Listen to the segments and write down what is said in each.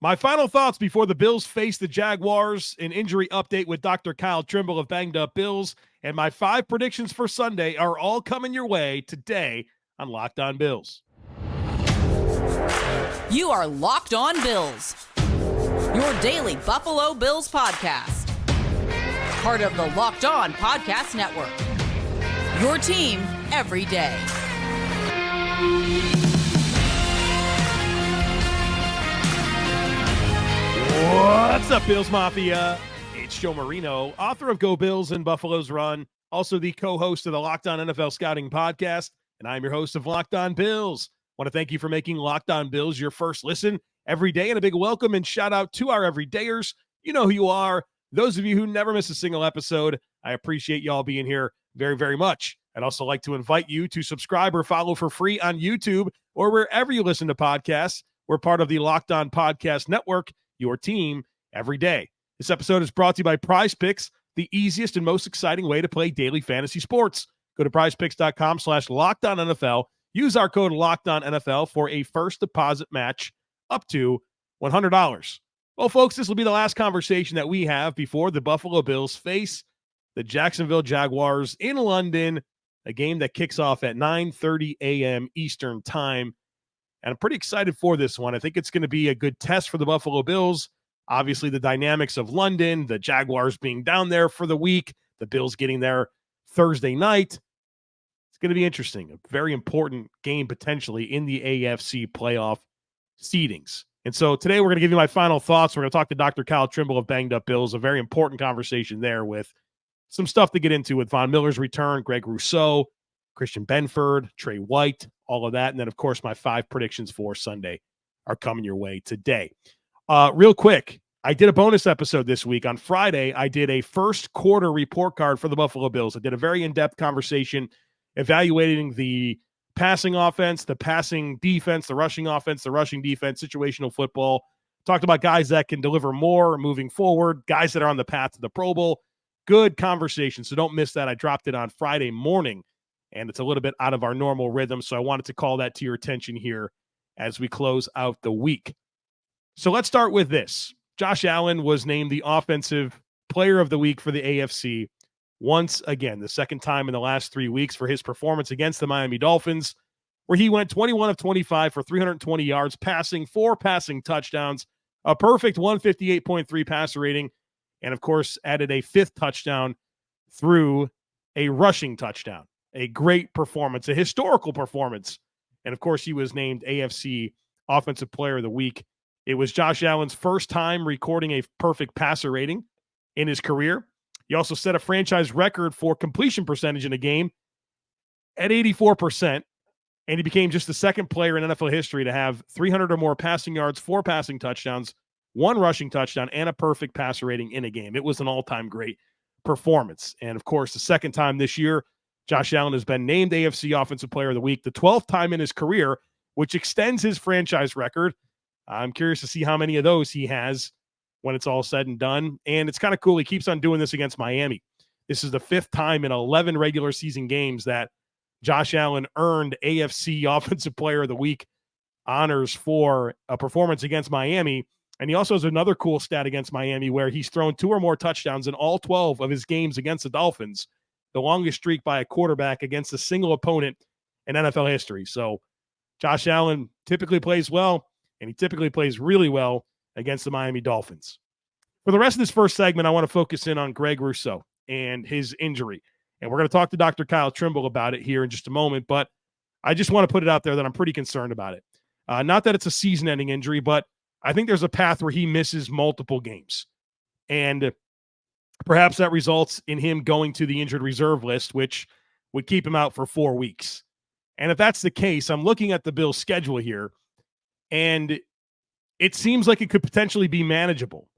My final thoughts before the Bills face the Jaguars, an injury update with Dr. Kyle Trimble of Banged Up Bills, and my 5 predictions for Sunday are all coming your way today on Locked On Bills. You are Locked On Bills, your daily Buffalo Bills podcast. Part of the Locked On Podcast Network, your team every day. What's up, Bills Mafia? It's Joe Marino, author of Go Bills and Buffalo's Run, also the co-host of the Locked On NFL Scouting Podcast, and I'm your host of Locked On Bills. I want to thank you for making Locked On Bills your first listen every day, and a big welcome and shout out to our everydayers. You know who you are. Those of you who never miss a single episode, I appreciate y'all being here very, very much. I'd also like to invite you to subscribe or follow for free on YouTube or wherever you listen to podcasts. We're part of the Locked On Podcast Network, your team every day. This episode is brought to you by PrizePicks, the easiest and most exciting way to play daily fantasy sports. Go to prizepicks.com/LockedOnNFL. Use our code LockedOnNFL for a first deposit match up to $100. Well, folks, this will be the last conversation that we have before the Buffalo Bills face the Jacksonville Jaguars in London, a game that kicks off at 9:30 a.m. Eastern Time. And I'm pretty excited for this one. I think it's going to be a good test for the Buffalo Bills. Obviously, the dynamics of London, the Jaguars being down there for the week, the Bills getting there Thursday night. It's going to be interesting. A very important game potentially in the AFC playoff seedings. And so today we're going to give you my final thoughts. We're going to talk to Dr. Kyle Trimble of Banged Up Bills, a very important conversation there with some stuff to get into with Von Miller's return, Gregory Rousseau, Christian Benford, Trey White, all of that. And then, of course, my 5 predictions for Sunday are coming your way today. Real quick, I did a bonus episode this week. On Friday, I did a first quarter report card for the Buffalo Bills. I did a very in-depth conversation evaluating the passing offense, the passing defense, the rushing offense, the rushing defense, situational football. Talked about guys that can deliver more moving forward, guys that are on the path to the Pro Bowl. Good conversation, so don't miss that. I dropped it on Friday morning, and it's a little bit out of our normal rhythm, so I wanted to call that to your attention here as we close out the week. So let's start with this. Josh Allen was named the Offensive Player of the Week for the AFC once again, the second time in the last 3 weeks for his performance against the Miami Dolphins, where he went 21 of 25 for 320 yards passing, 4 passing touchdowns, a perfect 158.3 passer rating, and, of course, added a 5th touchdown through a rushing touchdown. A great performance, a historical performance. And, of course, he was named AFC Offensive Player of the Week. It was Josh Allen's first time recording a perfect passer rating in his career. He also set a franchise record for completion percentage in a game at 84%. And he became just the second player in NFL history to have 300 or more passing yards, 4 passing touchdowns, 1 rushing touchdown, and a perfect passer rating in a game. It was an all-time great performance. And, of course, the second time this year, Josh Allen has been named AFC Offensive Player of the Week, the 12th time in his career, which extends his franchise record. I'm curious to see how many of those he has when it's all said and done. And it's kind of cool. He keeps on doing this against Miami. This is the 5th time in 11 regular season games that Josh Allen earned AFC Offensive Player of the Week honors for a performance against Miami. And he also has another cool stat against Miami where he's thrown 2 or more touchdowns in all 12 of his games against the Dolphins, the longest streak by a quarterback against a single opponent in NFL history. So Josh Allen typically plays well, and he typically plays really well against the Miami Dolphins. For the rest of this first segment, I want to focus in on Greg Rousseau and his injury. And we're going to talk to Dr. Kyle Trimble about it here in just a moment, but I just want to put it out there that I'm pretty concerned about it. Not that it's a season-ending injury, but I think there's a path where he misses multiple games. And perhaps that results in him going to the injured reserve list, which would keep him out for 4 weeks. And if that's the case, I'm looking at the Bills' schedule here, and it seems like it could potentially be manageable.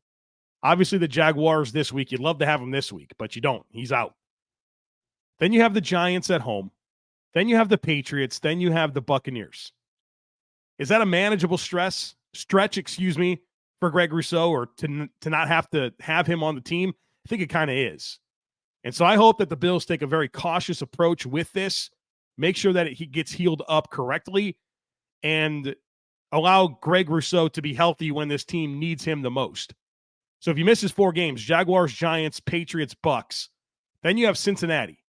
Obviously, the Jaguars this week, you'd love to have him this week, but you don't. He's out. Then you have the Giants at home. Then you have the Patriots. Then you have the Buccaneers. Is that a manageable stretch, for Greg Rousseau, or to not have to have him on the team? I think it kind of is. And so I hope that the Bills take a very cautious approach with this, make sure that he gets healed up correctly. And allow Greg Rousseau to be healthy when this team needs him the most. So if he misses 4 games, Jaguars, Giants, Patriots, Bucks, then you have Cincinnati.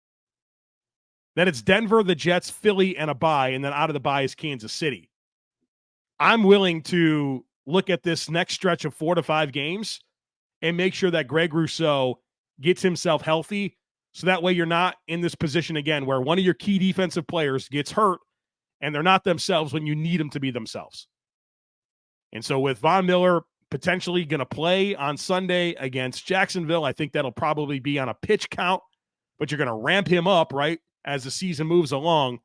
Then it's Denver, the Jets, Philly, and a bye, and then out of the bye is Kansas City. I'm willing to look at this next stretch of 4 to 5 games and make sure that Greg Rousseau gets himself healthy, so that way you're not in this position again where one of your key defensive players gets hurt and they're not themselves when you need them to be themselves. And so with Von Miller potentially going to play on Sunday against Jacksonville, I think that'll probably be on a pitch count, but you're going to ramp him up, right, as the season moves along.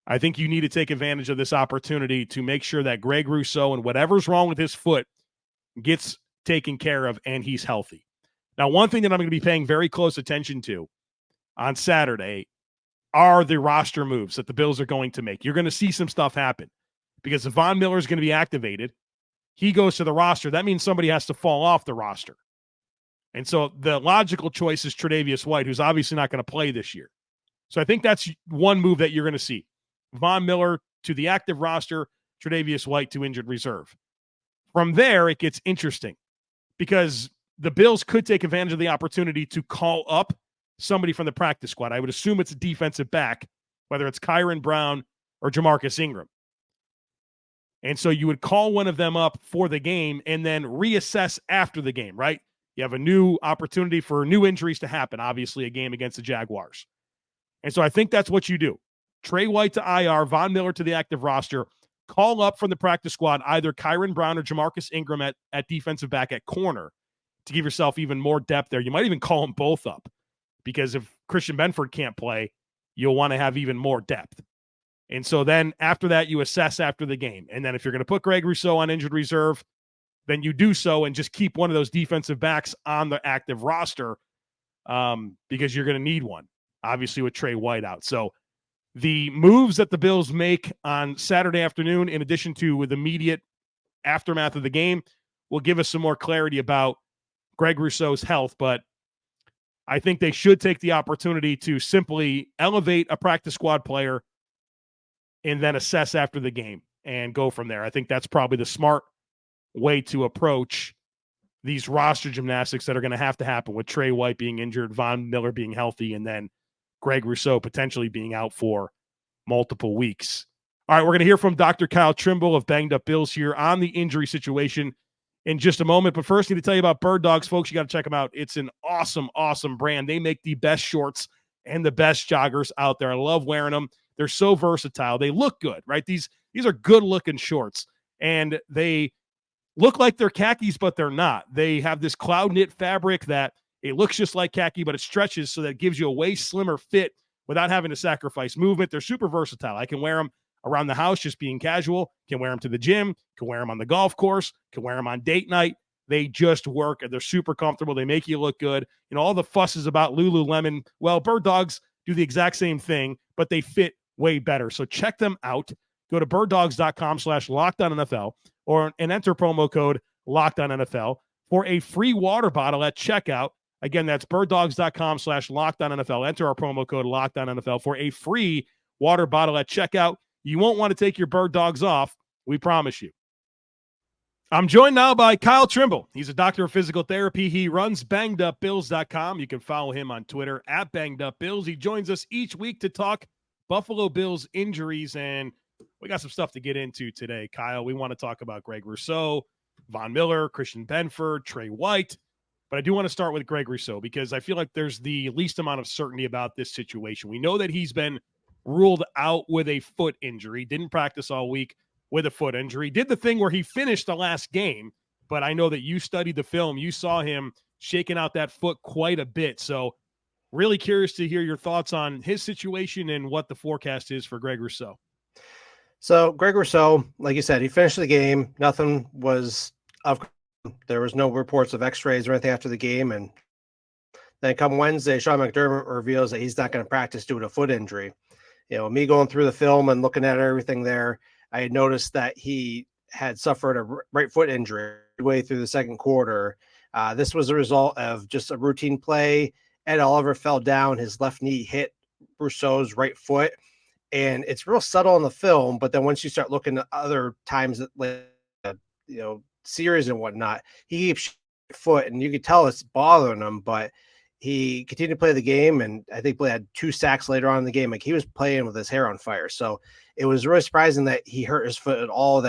I think you need to take advantage of this opportunity to make sure that Greg Rousseau and whatever's wrong with his foot gets taken care of and he's healthy. Now, one thing that I'm going to be paying very close attention to on Saturday are the roster moves that the Bills are going to make. You're going to see some stuff happen because if Von Miller is going to be activated, he goes to the roster. That means somebody has to fall off the roster. And so the logical choice is Tre'Davious White, who's obviously not going to play this year. So I think that's one move that you're going to see. Von Miller to the active roster, Tre'Davious White to injured reserve. From there, it gets interesting because the Bills could take advantage of the opportunity to call up somebody from the practice squad. I would assume it's a defensive back, whether it's Kyron Brown or Jamarcus Engram. And so you would call one of them up for the game and then reassess after the game, right? You have a new opportunity for new injuries to happen, obviously a game against the Jaguars. And so I think that's what you do. Trey White to IR, Von Miller to the active roster, call up from the practice squad either Kyron Brown or Jamarcus Engram at defensive back at corner to give yourself even more depth there. You might even call them both up because if Christian Benford can't play, you'll want to have even more depth. And so then after that, you assess after the game. And then if you're going to put Greg Rousseau on injured reserve, then you do so and just keep one of those defensive backs on the active roster because you're going to need one, obviously with Trey White out. So the moves that the Bills make on Saturday afternoon, in addition to with immediate aftermath of the game, will give us some more clarity about Greg Rousseau's health. But I think they should take the opportunity to simply elevate a practice squad player and then assess after the game and go from there. I think that's probably the smart way to approach these roster gymnastics that are going to happen with Trey White being injured, Von Miller being healthy, and then Greg Rousseau potentially being out for multiple weeks. All right, we're going to hear from Dr. Kyle Trimble of Banged Up Bills here on the injury situation in just a moment. But first, I need to tell you about Bird Dogs, folks. You got to check them out. It's an awesome, awesome brand. They make the best shorts and the best joggers out there. I love wearing them. They're so versatile. They look good, right? These are good-looking shorts, and they look like they're khakis, but they're not. They have this cloud knit fabric that it looks just like khaki, but it stretches so that it gives you a way slimmer fit without having to sacrifice movement. They're super versatile. I can wear them around the house just being casual, can wear them to the gym, can wear them on the golf course, can wear them on date night. They just work, and they're super comfortable. They make you look good. You know, all the fusses about Lululemon, well, Bird Dogs do the exact same thing, but they fit way better. So check them out. Go to birddogs.com/LockedOnNFL and enter promo code LockedOnNFL for a free water bottle at checkout. Again, that's birddogs.com/LockedOnNFL. Enter our promo code LockedOnNFL for a free water bottle at checkout. You won't want to take your Bird Dogs off. We promise you. I'm joined now by Kyle Trimble. He's a doctor of physical therapy. He runs BangedUpBills.com. You can follow him on Twitter at BangedUpBills. He joins us each week to talk Buffalo Bills injuries, and we got some stuff to get into today, Kyle. We want to talk about Greg Rousseau, Von Miller, Christian Benford, Trey White, but I do want to start with Greg Rousseau because I feel like there's the least amount of certainty about this situation. We know that he's been ruled out with a foot injury, didn't practice all week with a foot injury, did the thing where he finished the last game, but I know that you studied the film. You saw him shaking out that foot quite a bit, so really curious to hear your thoughts on his situation and what the forecast is for Greg Rousseau. So Greg Rousseau, like you said, he finished the game. Nothing was there was no reports of x-rays or anything after the game. And then come Wednesday, Sean McDermott reveals that he's not going to practice due to a foot injury. You know, me going through the film and looking at everything there, I had noticed that he had suffered a right foot injury midway through the second quarter. This was a result of just a routine play. Ed Oliver fell down. His left knee hit Rousseau's right foot, and it's real subtle in the film. But then once you start looking at other times, like series and whatnot, he keeps foot, and you could tell it's bothering him, but he continued to play the game, and I think he had 2 sacks later on in the game. Like, he was playing with his hair on fire. So it was really surprising that he hurt his foot at all.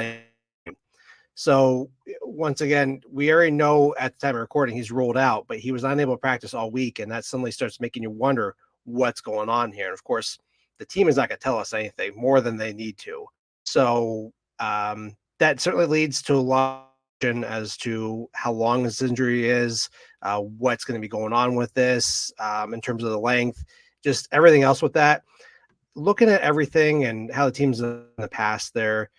So once again, we already know at the time of recording he's ruled out, but he was unable to practice all week, and that suddenly starts making you wonder what's going on here. And of course, the team is not going to tell us anything more than they need to. So that certainly leads to a lot as to how long this injury is, what's going to be going on with this in terms of the length, just everything else with that. Looking at everything and how the teams in the past there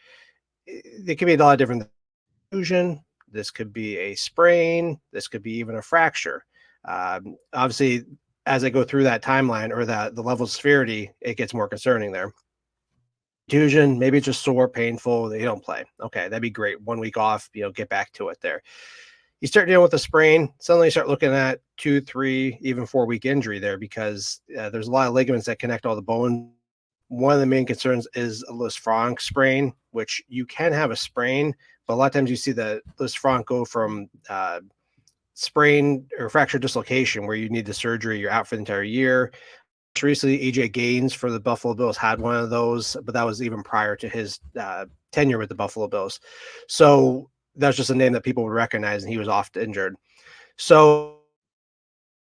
could be a lot of different confusion. This could be a sprain. This could be even a fracture. Obviously, as I go through that timeline or the level of severity, it gets more concerning there. Contusion, maybe it's just sore, painful, they don't play. Okay, that'd be great. 1 week off, get back to it there. You start dealing with a sprain, suddenly you start looking at 2, 3, even 4 week injury there, because there's a lot of ligaments that connect all the bone. One of the main concerns is a Lisfranc sprain, which you can have a sprain, but a lot of times you see the Lisfranc go from sprain or fracture dislocation where you need the surgery, you're out for the entire year. Recently, AJ Gaines for the Buffalo Bills had one of those, but that was even prior to his tenure with the Buffalo Bills. So that's just a name that people would recognize, and he was oft injured. So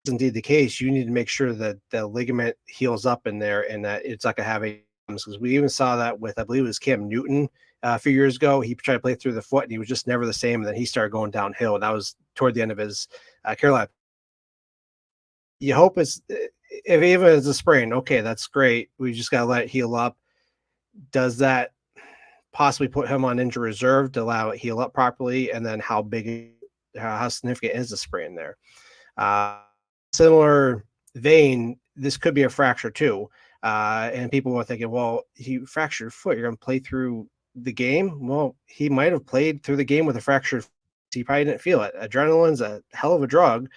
indeed the case, you need to make sure that the ligament heals up in there and that it's not going to have any problems, because we even saw that with, I believe it was Cam Newton a few years ago. He tried to play through the foot and he was just never the same. And then he started going downhill. That was toward the end of his Carolina. You hope it's, if even it's a sprain, okay, that's great. We just got to let it heal up. Does that possibly put him on injury reserve to allow it heal up properly? And then how significant is the sprain there? Similar vein, this could be a fracture too. And people were thinking, well, he fractured foot, you're going to play through the game? Well, he might have played through the game with a fractured foot. He probably didn't feel it. Adrenaline's a hell of a drug,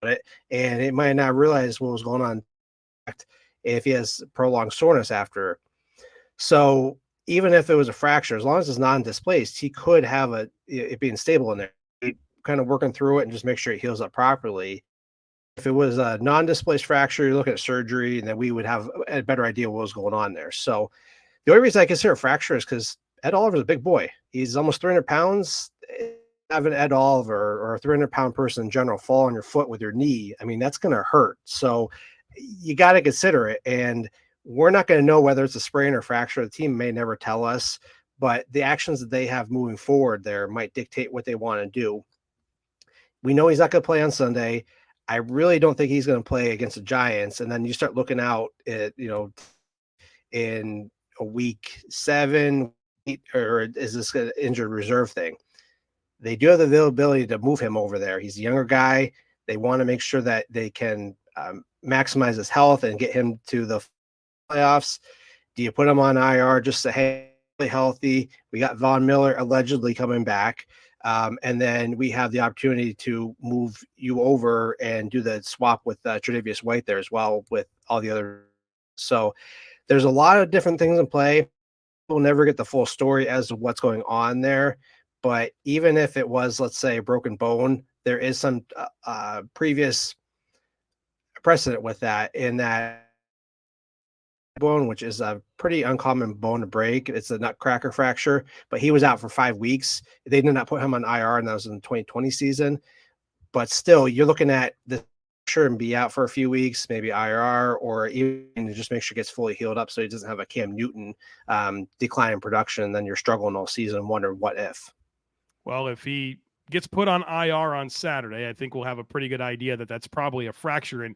and it might not realize what was going on if he has prolonged soreness after. So even if it was a fracture, as long as it's non-displaced, he could have it being stable in there, kind of working through it and just make sure it heals up properly. If it was a non-displaced fracture, you're looking at surgery, and then we would have a better idea what was going on there. So the only reason I consider a fracture is because Ed Oliver's a big boy. He's almost 300 pounds. Having Ed Oliver or a 300-pound person in general fall on your foot with your knee, I mean, that's going to hurt. So you got to consider it. And we're not going to know whether it's a sprain or fracture. The team may never tell us, but the actions that they have moving forward there might dictate what they want to do. We know he's not going to play on Sunday. I really don't think he's going to play against the Giants. And then you start looking out at, in a week 7, or is this an injured reserve thing? They do have the availability to move him over there. He's a younger guy. They want to make sure that they can maximize his health and get him to the playoffs. Do you put him on IR just to hey, healthy? We got Von Miller allegedly coming back. And then we have the opportunity to move you over and do the swap with Tre'Davious White there as well with all the other. So there's a lot of different things in play. We'll never get the full story as to what's going on there. But even if it was, let's say, a broken bone, there is some previous precedent with that, in that bone, which is a pretty uncommon bone to break. It's a nutcracker fracture, but he was out for 5 weeks. They did not put him on IR, and that was in the 2020 season. But still, you're looking at the fracture and be out for a few weeks, maybe IR, or even to just make sure it gets fully healed up so he doesn't have a Cam Newton decline in production, and then you're struggling all season, wondering what if. Well, if he gets put on IR on Saturday, I think we'll have a pretty good idea that that's probably a fracture. And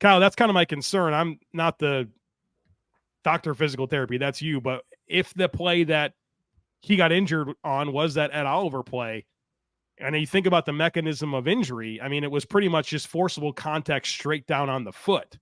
Kyle, that's kind of my concern. I'm not the doctor of physical therapy. That's you. But if the play that he got injured on was that Ed Oliver play, and you think about the mechanism of injury, I mean, it was pretty much just forcible contact straight down on the foot.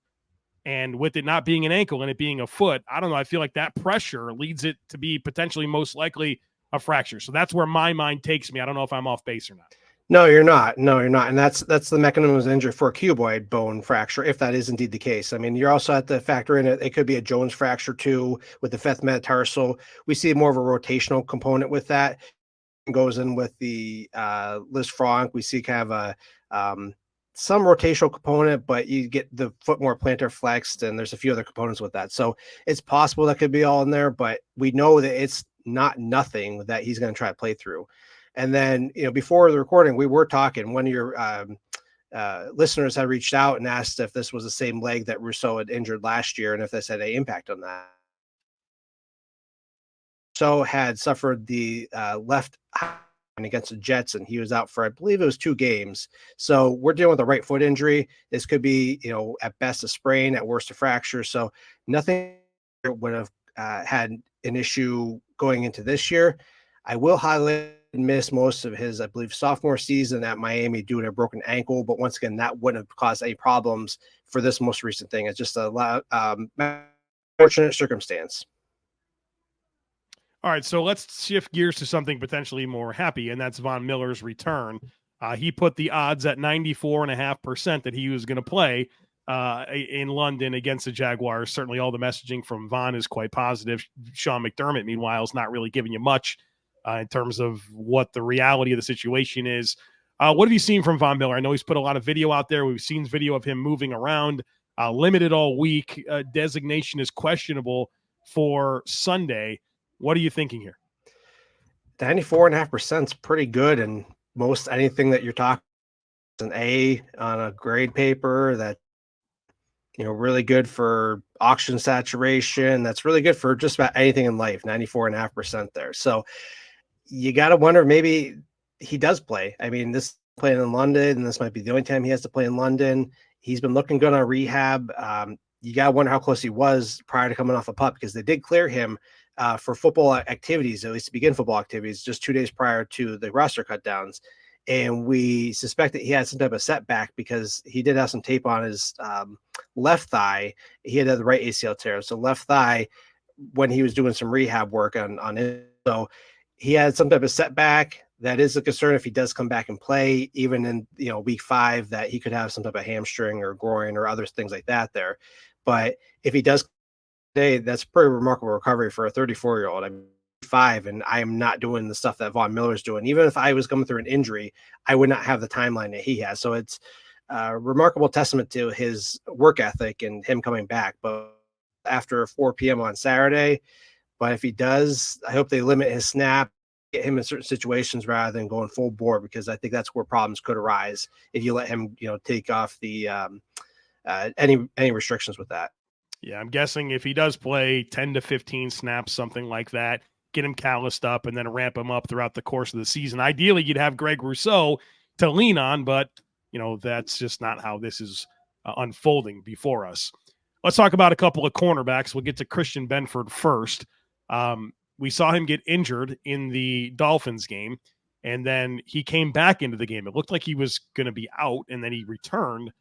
And with it not being an ankle and it being a foot, I don't know. I feel like that pressure leads it to be potentially most likely a fracture. So that's where my mind takes me. I don't know if I'm off base or not. No, you're not. No, you're not. And that's the mechanism of injury for a cuboid bone fracture, if that is indeed the case. I mean, you're also have to factor in it could be a Jones fracture too with the fifth metatarsal. We see more of a rotational component with that. It goes in with the Liz Frank. We see kind of a some rotational component, but you get the foot more plantar flexed, and there's a few other components with that. So it's possible that could be all in there, but we know that it's not nothing that he's going to try to play through. And then, before the recording, we were talking. One of your listeners had reached out and asked if this was the same leg that Rousseau had injured last year, and if this had any impact on that. Rousseau had suffered the left against the Jets, and he was out for, I believe it was 2 games. So we're dealing with a right foot injury. This could be, at best a sprain, at worst a fracture. So nothing would have had an issue going into this year. I will highlight missed most of his, I believe, sophomore season at Miami due to a broken ankle. But once again, that wouldn't have caused any problems for this most recent thing. It's just a fortunate circumstance. All right, so let's shift gears to something potentially more happy, and that's Von Miller's return. He put the odds at 94.5% that he was going to play in London against the Jaguars. Certainly all the messaging from Von is quite positive. Sean McDermott, meanwhile, is not really giving you much in terms of what the reality of the situation is. What have you seen from Von Miller? I know he's put a lot of video out there. We've seen video of him moving around, limited all week. Designation is questionable for Sunday. What are you thinking here? 94.5% is pretty good. And most anything that you're talking an A on a grade paper that, really good for oxygen saturation. That's really good for just about anything in life, 94.5% there. So you got to wonder, maybe he does play. I mean, this playing in London, and this might be the only time he has to play in London. He's been looking good on rehab. You got to wonder how close he was prior to coming off a pup, because they did clear him for football activities, at least to begin football activities, just 2 days prior to the roster cutdowns. And we suspect that he had some type of setback because he did have some tape on his left thigh. He had the right ACL tear. So left thigh, when he was doing some rehab work on it. So he had some type of setback. That is a concern if he does come back and play, even in week 5, that he could have some type of hamstring or groin or other things like that there. But if he does today, that's a pretty remarkable recovery for a 34-year-old. I'm 5, and I am not doing the stuff that Von Miller's doing. Even if I was coming through an injury, I would not have the timeline that he has. So it's a remarkable testament to his work ethic and him coming back. But after 4 p.m. on Saturday, but if he does, I hope they limit his snap, get him in certain situations rather than going full bore, because I think that's where problems could arise if you let him, take off the any restrictions with that. Yeah, I'm guessing if he does play 10 to 15 snaps, something like that, get him calloused up and then ramp him up throughout the course of the season. Ideally, you'd have Greg Rousseau to lean on, but, that's just not how this is unfolding before us. Let's talk about a couple of cornerbacks. We'll get to Christian Benford first. We saw him get injured in the Dolphins game, and then he came back into the game. It looked like he was going to be out, and then he returned.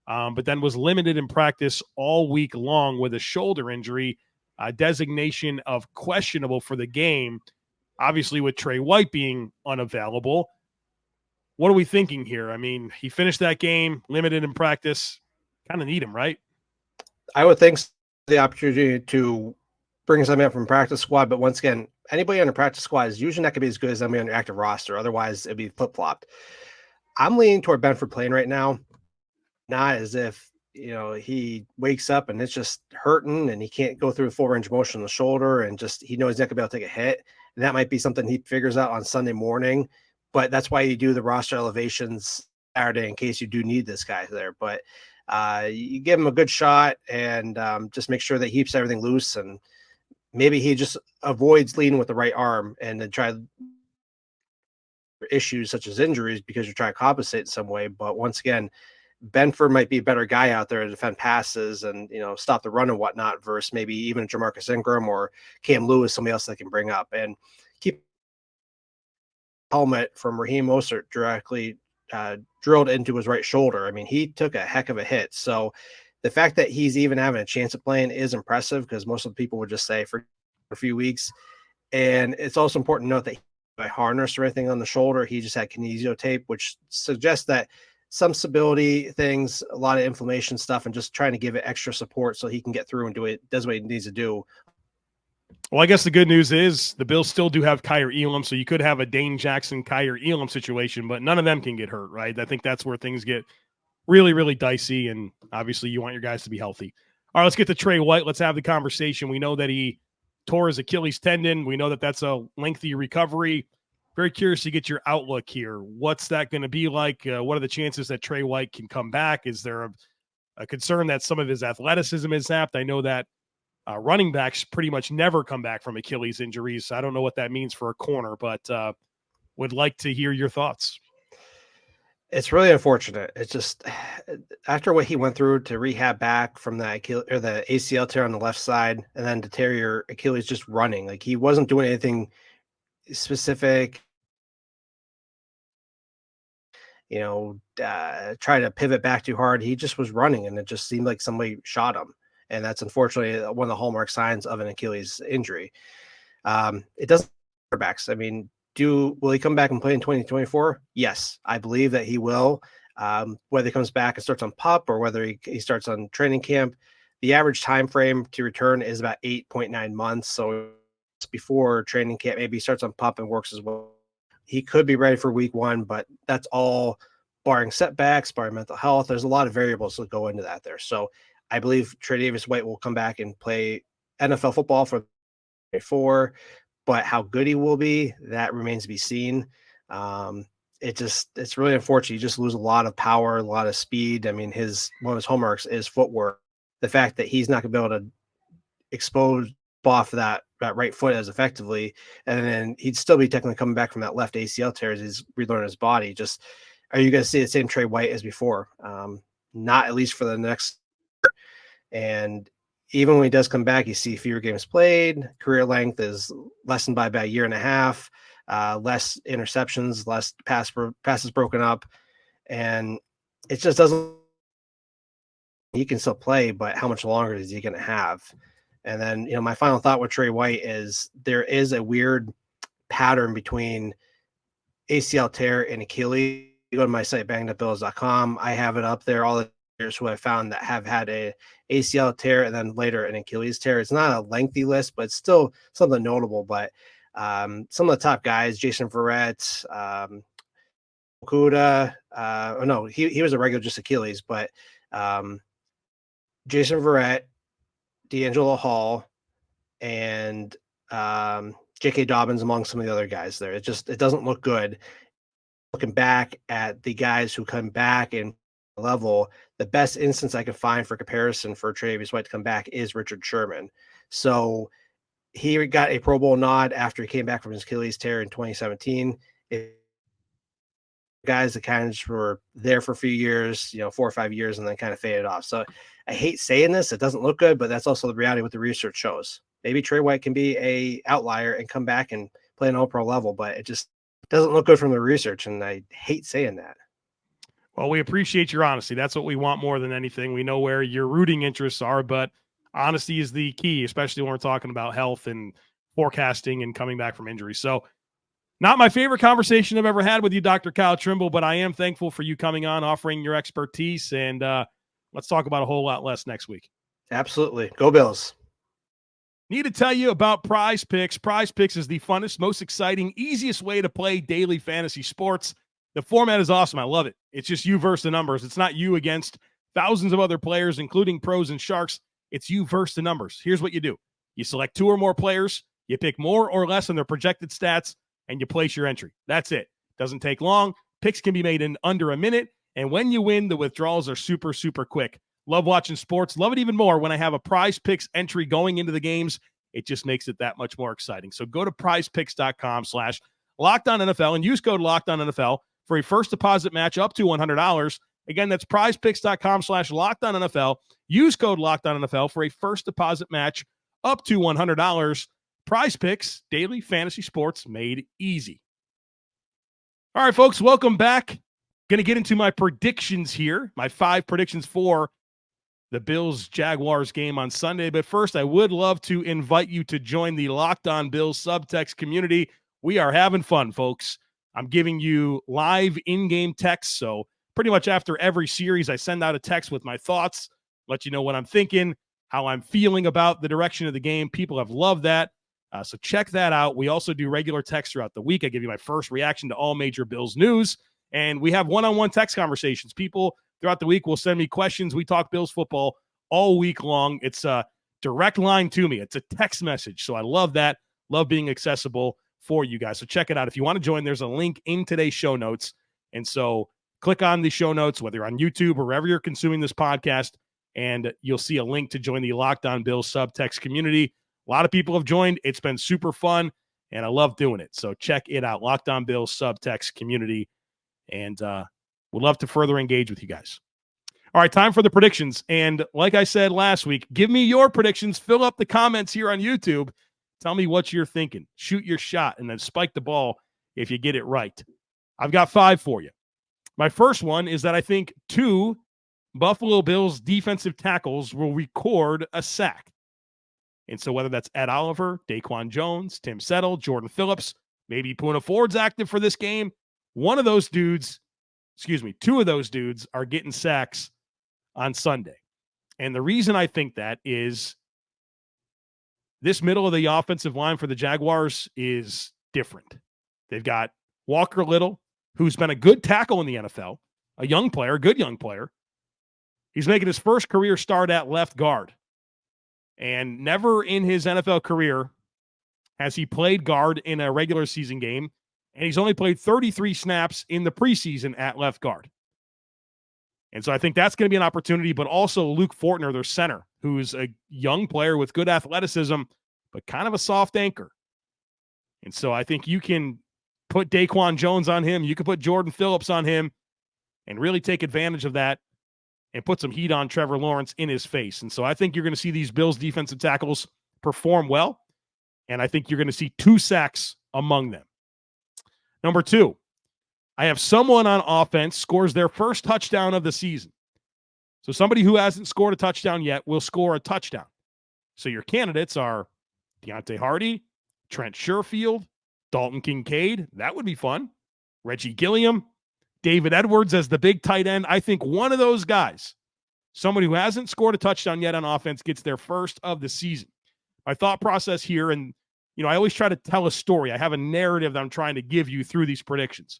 But then was limited in practice all week long with a shoulder injury, designation of questionable for the game, obviously with Trey White being unavailable. What are we thinking here? I mean, he finished that game, limited in practice, kind of need him, right? I would think the opportunity to bring somebody up from practice squad, but once again, anybody on a practice squad is usually not going to be as good as somebody on your active roster. Otherwise, it'd be flip-flopped. I'm leaning toward Benford playing right now. Not as if, he wakes up and it's just hurting and he can't go through full range of motion on the shoulder, and just he knows he's not going to be able to take a hit. And that might be something he figures out on Sunday morning. But that's why you do the roster elevations Saturday in case you do need this guy there. But you give him a good shot and just make sure that he keeps everything loose, and maybe he just avoids leading with the right arm and then try issues such as injuries because you're trying to compensate in some way. But once again, Benford might be a better guy out there to defend passes and, stop the run and whatnot versus maybe even Jamarcus Engram or Cam Lewis, somebody else that can bring up. And keep helmet from Raheem Mostert directly drilled into his right shoulder. I mean, he took a heck of a hit. So the fact that he's even having a chance of playing is impressive, because most of the people would just say for a few weeks. And it's also important to note that by harness or anything on the shoulder. He just had kinesio tape, which suggests that some stability things, a lot of inflammation stuff, and just trying to give it extra support so he can get through and does what he needs to do. Well, I guess the good news is the Bills still do have Kyer Elam, so you could have a Dane Jackson, Kyer Elam situation, but none of them can get hurt, right? I think that's where things get really, really dicey, and obviously you want your guys to be healthy. All right, let's get to Trey White. Let's have the conversation. We know that he tore his Achilles tendon. We know that that's a lengthy recovery. Very curious to get your outlook here. What's that going to be like? What are the chances that Trey White can come back? Is there a concern that some of his athleticism is sapped? I know that running backs pretty much never come back from Achilles injuries. So I don't know what that means for a corner, but would like to hear your thoughts. It's really unfortunate. It's just after what he went through to rehab back from the ACL tear on the left side, and then to tear your Achilles just running. Like, he wasn't doing anything specific, try to pivot back too hard. He just was running, and it just seemed like somebody shot him. And that's unfortunately one of the hallmark signs of an Achilles injury. It doesn't quarterbacks. I mean, will he come back and play in 2024? Yes, I believe that he will. Whether he comes back and starts on PUP or whether he starts on training camp, the average time frame to return is about 8.9 months. So before training camp, maybe he starts on PUP and works as well. He could be ready for week 1, but that's all barring setbacks, barring mental health. There's a lot of variables that go into that there. So I believe Tre'Davious White will come back and play NFL football for 2024. But how good he will be, that remains to be seen. It's really unfortunate. You just lose a lot of power, a lot of speed. I mean, one of his hallmarks is footwork. The fact that he's not going to be able to expose off that right foot as effectively, and then he'd still be technically coming back from that left ACL tear as he's relearning his body. Just, are you going to see the same Trey White as before? Not at least for the next year. And even when he does come back, you see fewer games played. Career length is lessened by about a year and a half. Less interceptions, less passes broken up, and it just doesn't. He can still play, but how much longer is he going to have? And then, my final thought with Trey White is there is a weird pattern between ACL tear and Achilles. You go to my site, bangedupbills.com. I have it up there. All the players who I found that have had a ACL tear and then later an Achilles tear. It's not a lengthy list, but it's still something notable. But some of the top guys, Jason Verrett, Okuda, he was a regular just Achilles, but Jason Verrett, D'Angelo Hall, and J.K. Dobbins among some of the other guys there. It doesn't look good. Looking back at the guys who come back and level, the best instance I could find for comparison for Tre'Davious White to come back is Richard Sherman. So he got a Pro Bowl nod after he came back from his Achilles tear in 2017. Guys that kind of just were there for a few years, 4 or 5 years, and then kind of faded off. So I hate saying this. It doesn't look good, but that's also the reality what the research shows. Maybe Trey White can be a outlier and come back and play an all-pro level, but it just doesn't look good from the research, and I hate saying that. Well, we appreciate your honesty. That's what we want more than anything. We know where your rooting interests are, but honesty is the key, especially when we're talking about health and forecasting and coming back from injury. So not my favorite conversation I've ever had with you, Dr. Kyle Trimble, but I am thankful for you coming on, offering your expertise, and let's talk about a whole lot less next week. Absolutely. Go Bills. Need to tell you about PrizePicks. PrizePicks is the funnest, most exciting, easiest way to play daily fantasy sports. The format is awesome. I love it. It's just you versus the numbers. It's not you against thousands of other players, including pros and sharks. It's you versus the numbers. Here's what you do. You select 2 or more players. You pick more or less on their projected stats, and you place your entry. That's it. Doesn't take long. Picks can be made in under a minute. And when you win, the withdrawals are super, super quick. Love watching sports. Love it even more when I have a PrizePicks entry going into the games. It just makes it that much more exciting. So go to prizepicks.com/LockedOnNFL and use code LockedOnNFL for a first deposit match up to $100. Again, that's prizepicks.com/LockedOnNFL. Use code LockedOnNFL for a first deposit match up to $100. PrizePicks, daily fantasy sports made easy. All right, folks, welcome back. Going to get into my predictions here, my 5 predictions for the Bills-Jaguars game on Sunday. But first, I would love to invite you to join the Locked On Bills subtext community. We are having fun, folks. I'm giving you live in-game texts. So pretty much after every series, I send out a text with my thoughts, let you know what I'm thinking, how I'm feeling about the direction of the game. People have loved that. So check that out. We also do regular text throughout the week. I give you my first reaction to all major Bills news. And we have one-on-one text conversations. People throughout the week will send me questions. We talk Bills football all week long. It's a direct line to me. It's a text message. So I love that. Love being accessible for you guys. So check it out. If you want to join, there's a link in today's show notes. And so click on the show notes, whether you're on YouTube or wherever you're consuming this podcast, and you'll see a link to join the Locked On Bills subtext community. A lot of people have joined. It's been super fun, and I love doing it. So check it out, Locked On Bills subtext community, and we'd love to further engage with you guys. All right, time for the predictions. And like I said last week, give me your predictions. Fill up the comments here on YouTube. Tell me what you're thinking. Shoot your shot and then spike the ball if you get it right. I've got 5 for you. My first one is that I think 2 Buffalo Bills defensive tackles will record a sack. And so whether that's Ed Oliver, Daquan Jones, Tim Settle, Jordan Phillips, maybe Poona Ford's active for this game, 2 of those dudes are getting sacks on Sunday. And the reason I think that is this middle of the offensive line for the Jaguars is different. They've got Walker Little, who's been a good tackle in the NFL, a young player, good young player. He's making his first career start at left guard. And never in his NFL career has he played guard in a regular season game. And he's only played 33 snaps in the preseason at left guard. And so I think that's going to be an opportunity, but also Luke Fortner, their center, who's a young player with good athleticism, but kind of a soft anchor. And so I think you can put Daquan Jones on him. You can put Jordan Phillips on him and really take advantage of that and put some heat on Trevor Lawrence in his face. And so I think you're going to see these Bills defensive tackles perform well. And I think you're going to see 2 sacks among them. Number 2, I have someone on offense scores their first touchdown of the season. So somebody who hasn't scored a touchdown yet will score a touchdown. So your candidates are Deontay Hardy, Trent Sherfield, Dalton Kincaid. That would be fun. Reggie Gilliam, David Edwards as the big tight end. I think one of those guys, somebody who hasn't scored a touchdown yet on offense, gets their first of the season. My thought process here, and I always try to tell a story. I have a narrative that I'm trying to give you through these predictions.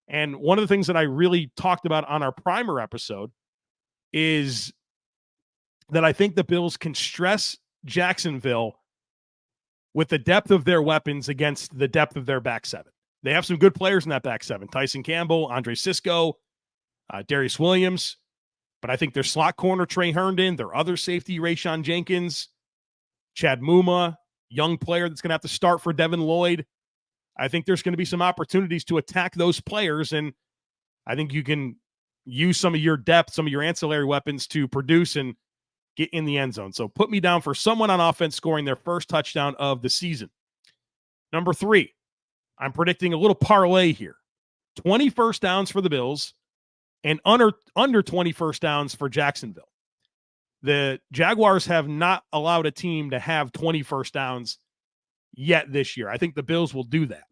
And one of the things that I really talked about on our primer episode is that I think the Bills can stress Jacksonville with the depth of their weapons against the depth of their back 7. They have some good players in that back 7. Tyson Campbell, Andre Cisco, Darius Williams. But I think their slot corner, Trey Herndon, their other safety, Rayshon Jenkins, Chad Muma, young player that's going to have to start for Devin Lloyd. I think there's going to be some opportunities to attack those players, and I think you can use some of your depth, some of your ancillary weapons to produce and get in the end zone. So put me down for someone on offense scoring their first touchdown of the season. Number 3, I'm predicting a little parlay here. 20 first downs for the Bills and under 20 first downs for Jacksonville. The Jaguars have not allowed a team to have 20 first downs yet this year. I think the Bills will do that.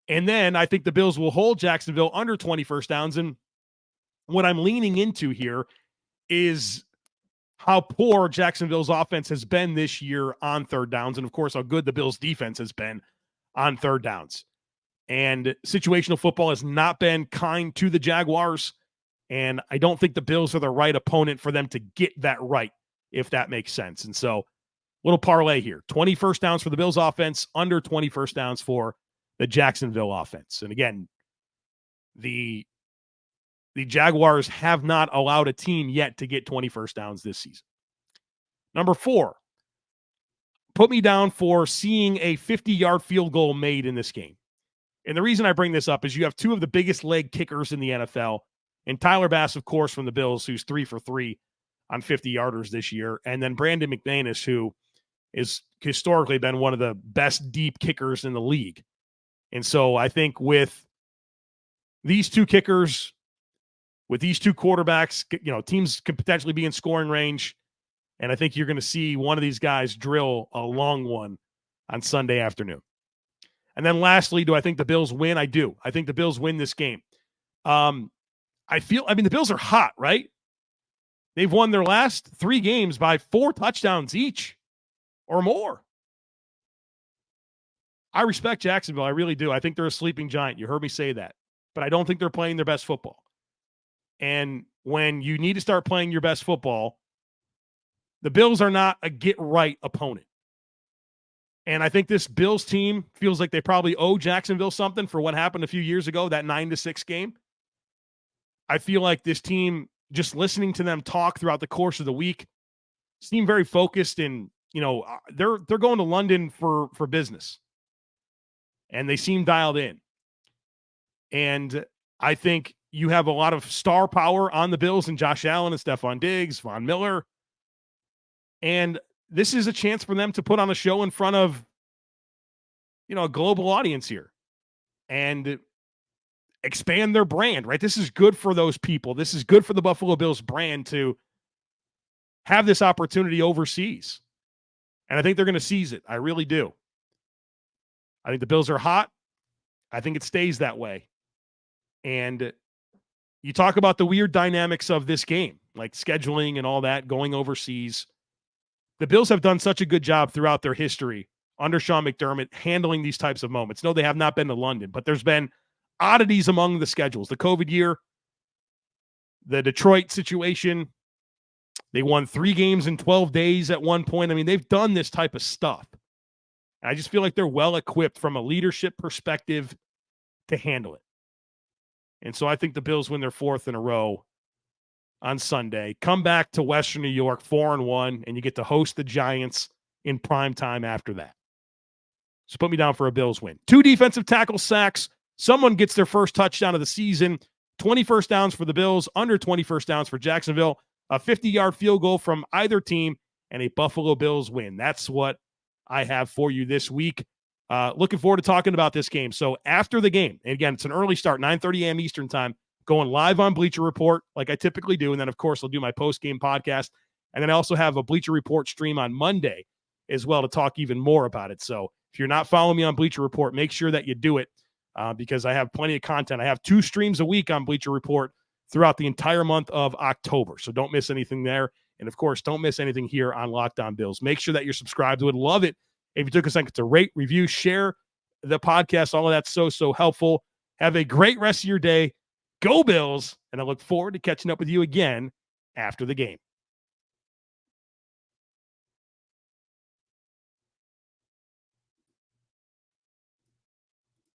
And then I think the Bills will hold Jacksonville under 20 first downs. And what I'm leaning into here is how poor Jacksonville's offense has been this year on third downs. And of course, how good the Bills defense has been on third downs. And situational football has not been kind to the Jaguars. And I don't think the Bills are the right opponent for them to get that right, if that makes sense. And so little parlay here, 20 first downs for the Bills offense, under 20 first downs for the Jacksonville offense. And again, the Jaguars have not allowed a team yet to get 20 first downs this season. Number 4, put me down for seeing a 50-yard field goal made in this game. And the reason I bring this up is you have 2 of the biggest leg kickers in the NFL, and Tyler Bass, of course, from the Bills, who's 3 for 3 on 50-yarders this year, and then Brandon McManus, who is historically been one of the best deep kickers in the league. And so I think with these 2 kickers, with these 2 quarterbacks, teams could potentially be in scoring range. And I think you're going to see one of these guys drill a long one on Sunday afternoon. And then lastly, do I think the Bills win? I do. I think the Bills win this game. The Bills are hot, right? They've won their last 3 games by 4 touchdowns each or more. I respect Jacksonville. I really do. I think they're a sleeping giant. You heard me say that. But I don't think they're playing their best football. And when you need to start playing your best football, the Bills are not a get-right opponent. And I think this Bills team feels like they probably owe Jacksonville something for what happened a few years ago, that 9-6 game. I feel like this team, just listening to them talk throughout the course of the week, seem very focused, and they're going to London for business, and they seem dialed in. And I think you have a lot of star power on the Bills, and Josh Allen and Stefon Diggs, Von Miller, and this is a chance for them to put on a show in front of a global audience here and expand their brand, right? This is good for those people. This is good for the Buffalo Bills brand to have this opportunity overseas. And I think they're going to seize it. I really do. I think the Bills are hot. I think it stays that way. And you talk about the weird dynamics of this game, like scheduling and all that, going overseas. The Bills have done such a good job throughout their history under Sean McDermott handling these types of moments. No, they have not been to London, but there's been oddities among the schedules. The COVID year, the Detroit situation, they won 3 games in 12 days at one point. I mean, they've done this type of stuff. And I just feel like they're well equipped from a leadership perspective to handle it. And so I think the Bills win their 4th in a row on Sunday, come back to Western New York 4-1, and you get to host the Giants in prime time after that. So put me down for a Bills win. 2 defensive tackle sacks. Someone gets their first touchdown of the season. 20 first downs for the Bills, under 20 first downs for Jacksonville. A 50-yard field goal from either team, and a Buffalo Bills win. That's what I have for you this week. Looking forward to talking about this game. So after the game, and again, it's an early start, 9:30 a.m. Eastern time, going live on Bleacher Report like I typically do. And then, of course, I'll do my post-game podcast. And then I also have a Bleacher Report stream on Monday as well to talk even more about it. So if you're not following me on Bleacher Report, make sure that you do it because I have plenty of content. I have 2 streams a week on Bleacher Report throughout the entire month of October. So don't miss anything there. And, of course, don't miss anything here on Locked On Bills. Make sure that you're subscribed. Would love it if you took a second to rate, review, share the podcast. All of that's so helpful. Have a great rest of your day. Go Bills, and I look forward to catching up with you again after the game.